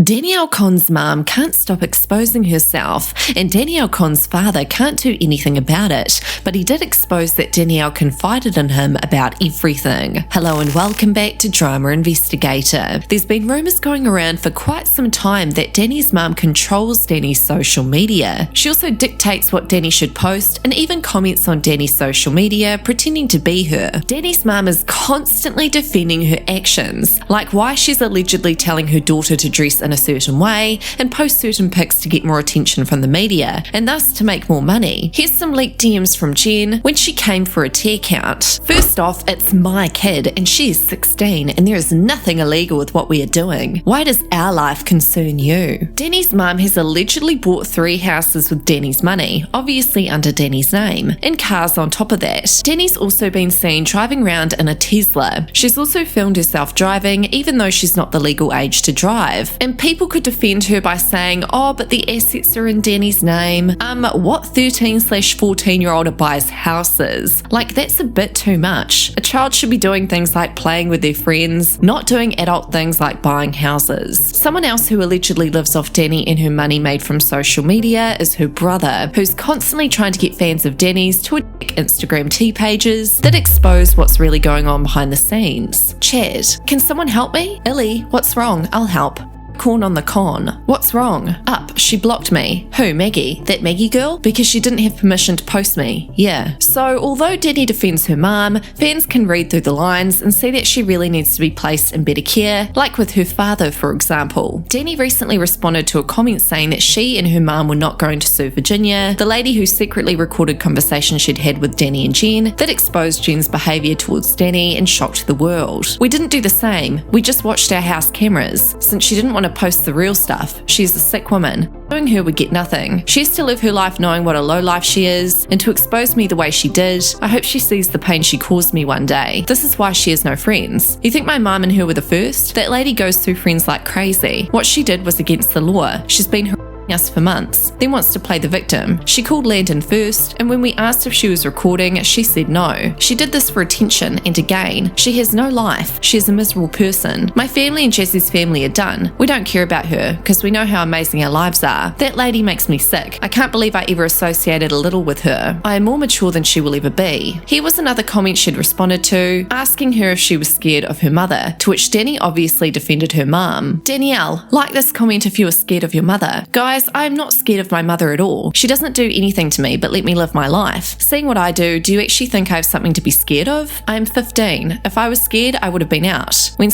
Danielle Cohn'S mom can't stop exposing herself, and Danielle Cohn'S father can't do anything about it, but he did expose that Danielle confided in him about everything. Hello and welcome back to Drama Investigator. There's been rumours going around for quite some time that Dani's mom controls Dani's social media. She also dictates what Dani should post and even comments on Dani's social media, pretending to be her. Dani's mom is constantly defending her actions, like why she's allegedly telling her daughter to dress in a certain way and post certain pics to get more attention from the media and thus to make more money. Here's some leaked DMs from Jen when she came for a tea count. First off, it's my kid and she is 16 and there is nothing illegal with what we are doing. Why does our life concern you? Dani's mum has allegedly bought 3 houses with Danis Money, obviously under Dani's name, and cars on top of that. Dani's also been seen driving around in a Tesla. She's also filmed herself driving even though she's not the legal age to drive. And people could defend her by saying, oh, but the assets are in Dani's name. What 13/14-year-old buys houses? Like, that's a bit too much. A child should be doing things like playing with their friends, not doing adult things like buying houses. Someone else who allegedly lives off Dani and her money made from social media is her brother, who's constantly trying to get fans of Dani's to attack Instagram tea pages that expose what's really going on behind the scenes. Chat, can someone help me? Illy, what's wrong? I'll help. Corn on the con. What's wrong? Up, she blocked me. Who, Maggie? That Maggie girl? Because she didn't have permission to post me. Yeah. So, although Dani defends her mum, fans can read through the lines and see that she really needs to be placed in better care, like with her father, for example. Dani recently responded to a comment saying that she and her mum were not going to sue Virginia, the lady who secretly recorded conversations she'd had with Dani and Jen that exposed Jen's behaviour towards Dani and shocked the world. We didn't do the same. We just watched our house cameras, since she didn't want to post the real stuff. She's a sick woman. Knowing her would get nothing. She has to live her life knowing what a lowlife she is, and to expose me the way she did, I hope she sees the pain she caused me one day. This is why she has no friends. You think my mum and her were the first? That lady goes through friends like crazy. What she did was against the law. She's been us for months, then wants to play the victim. She called Landon first, and when we asked if she was recording, she said no. She did this for attention and to gain. She has no life. She is a miserable person. My family and Jesse's family are done. We don't care about her, because we know how amazing our lives are. That lady makes me sick. I can't believe I ever associated a little with her. I am more mature than she will ever be. Here was another comment she'd responded to, asking her if she was scared of her mother, to which Dani obviously defended her mum. Danielle, like this comment if you were scared of your mother. Guys, I am not scared of my mother at all. She doesn't do anything to me but let me live my life. Seeing what I do you actually think I have something to be scared of? I am 15. If I was scared, I would have been out. When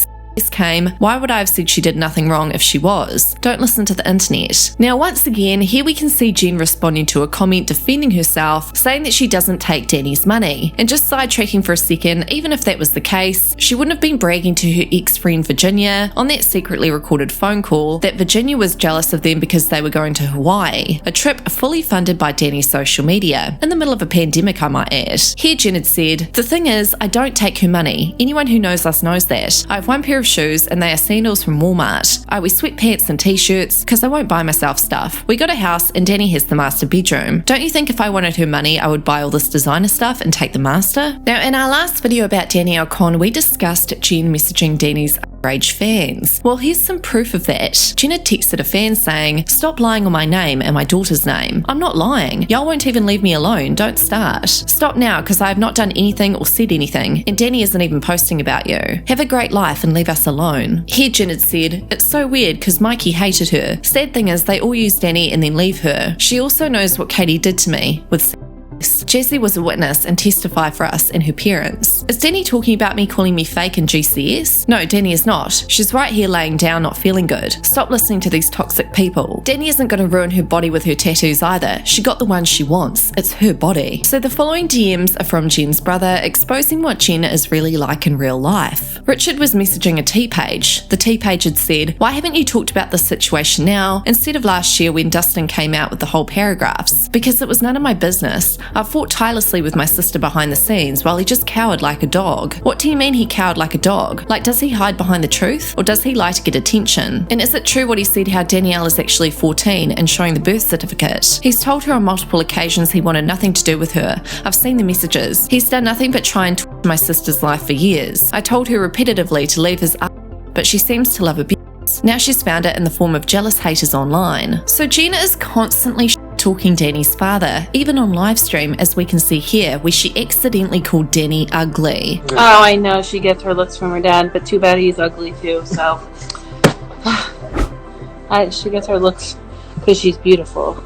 came, why would I have said she did nothing wrong if she was? Don't listen to the internet. Now, once again, here we can see Jen responding to a comment defending herself, saying that she doesn't take Dani's money. And just sidetracking for a second, even if that was the case, she wouldn't have been bragging to her ex-friend Virginia on that secretly recorded phone call that Virginia was jealous of them because they were going to Hawaii, a trip fully funded by Dani's social media, in the middle of a pandemic, I might add. Here Jen had said, the thing is, I don't take her money. Anyone who knows us knows that. I have one pair of shoes and they are sandals from Walmart. I wear sweatpants and t-shirts because I won't buy myself stuff. We got a house and Dani has the master bedroom. Don't you think if I wanted her money I would buy all this designer stuff and take the master? Now, in our last video about Danielle Cohn, we discussed Jen messaging Dani's age fans. Well, here's some proof of that. Jen had texted a fan saying, stop lying on my name and my daughter's name. I'm not lying. Y'all won't even leave me alone. Don't start. Stop now because I have not done anything or said anything and Dani isn't even posting about you. Have a great life and leave us alone. Here Jen had said, it's so weird because Mikey hated her. Sad thing is they all use Dani and then leave her. She also knows what Katie did to me with Jessie was a witness and testify for us and her parents. Is Dani talking about me calling me fake and GCS? No, Dani is not. She's right here laying down not feeling good. Stop listening to these toxic people. Dani isn't going to ruin her body with her tattoos either. She got the one she wants. It's her body. So the following DMs are from Jen's brother exposing what Jen is really like in real life. Richard was messaging a tea page. The tea page had said, why haven't you talked about this situation now instead of last year when Dustin came out with the whole paragraphs? Because it was none of my business. I've fought tirelessly with my sister behind the scenes while he just cowered like a dog. What do you mean he cowered like a dog? Like, does he hide behind the truth? Or does he lie to get attention? And is it true what he said how Danielle is actually 14 and showing the birth certificate? He's told her on multiple occasions he wanted nothing to do with her. I've seen the messages. He's done nothing but try and my sister's life for years. I told her repetitively to leave his but she seems to love abuse. Now she's found it in the form of jealous haters online. So Gina is constantly talking Danny's father, even on live stream, as we can see here, where she accidentally called Danny ugly. Oh, I know, she gets her looks from her dad, but too bad he's ugly too, so... she gets her looks because she's beautiful.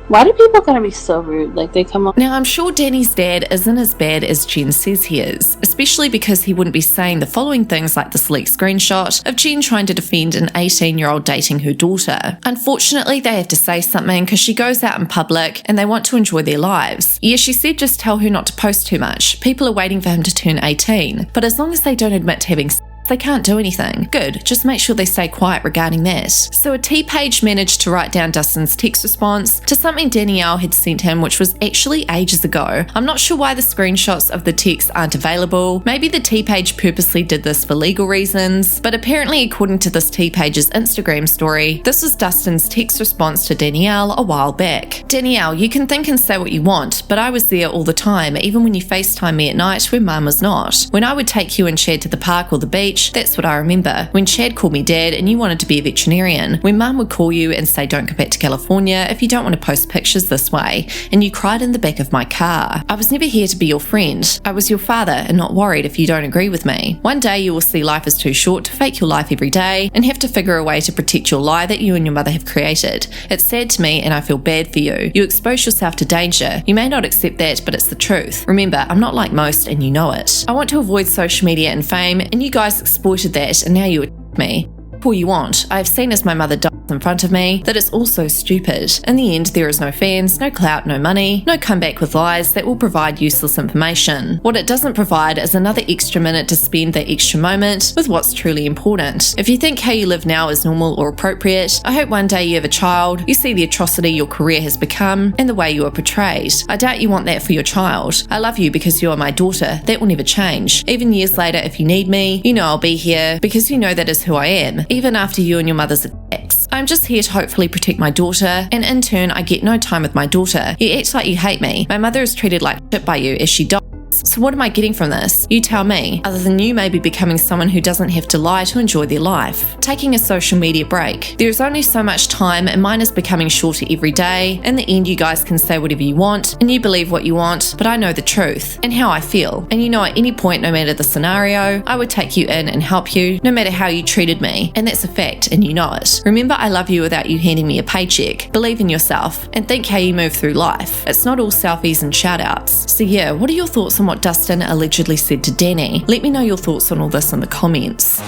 Why do people gotta be so rude? Like, they come up... Now, I'm sure Danny's dad isn't as bad as Jen says he is, especially because he wouldn't be saying the following things like this leaked screenshot of Jen trying to defend an 18-year-old dating her daughter. Unfortunately, they have to say something because she goes out in public and they want to enjoy their lives. Yeah, she said just tell her not to post too much. People are waiting for him to turn 18, but as long as they don't admit to having sex, they can't do anything. Good, just make sure they stay quiet regarding that. So a T-Page managed to write down Dustin's text response to something Danielle had sent him, which was actually ages ago. I'm not sure why the screenshots of the text aren't available. Maybe the T-Page purposely did this for legal reasons, but apparently according to this T-Page's Instagram story, this was Dustin's text response to Danielle a while back. Danielle, you can think and say what you want, but I was there all the time, even when you FaceTime me at night when Mum was not. When I would take you and Chad to the park or the beach, that's what I remember. When Chad called me dad and you wanted to be a veterinarian. When Mum would call you and say don't go back to California if you don't want to post pictures this way, and you cried in the back of my car. I was never here to be your friend. I was your father and not worried if you don't agree with me. One day you will see life is too short to fake your life every day and have to figure a way to protect your lie that you and your mother have created. It's sad to me and I feel bad for you. You expose yourself to danger. You may not accept that, but it's the truth. Remember, I'm not like most and you know it. I want to avoid social media and fame, and you guys exploited that and now you attack me. All you want. I have seen as my mother dies in front of me that it's all so stupid. In the end, there is no fans, no clout, no money, no comeback with lies that will provide useless information. What it doesn't provide is another extra minute to spend that extra moment with what's truly important. If you think how you live now is normal or appropriate, I hope one day you have a child, you see the atrocity your career has become, and the way you are portrayed. I doubt you want that for your child. I love you because you are my daughter. That will never change. Even years later, if you need me, you know I'll be here because you know that is who I am. Even after you and your mother's attacks. I'm just here to hopefully protect my daughter, and in turn I get no time with my daughter. You act like you hate me. My mother is treated like shit by you as she dies. So what am I getting from this? You tell me, other than you maybe becoming someone who doesn't have to lie to enjoy their life. Taking a social media break. There is only so much time and mine is becoming shorter every day. In the end, you guys can say whatever you want and you believe what you want, but I know the truth and how I feel. And you know at any point, no matter the scenario, I would take you in and help you, no matter how you treated me. And that's a fact and you know it. Remember, I love you without you handing me a paycheck. Believe in yourself and think how you move through life. It's not all selfies and shout outs. So yeah, what are your thoughts on what Dustin allegedly said to Danny? Let me know your thoughts on all this in the comments.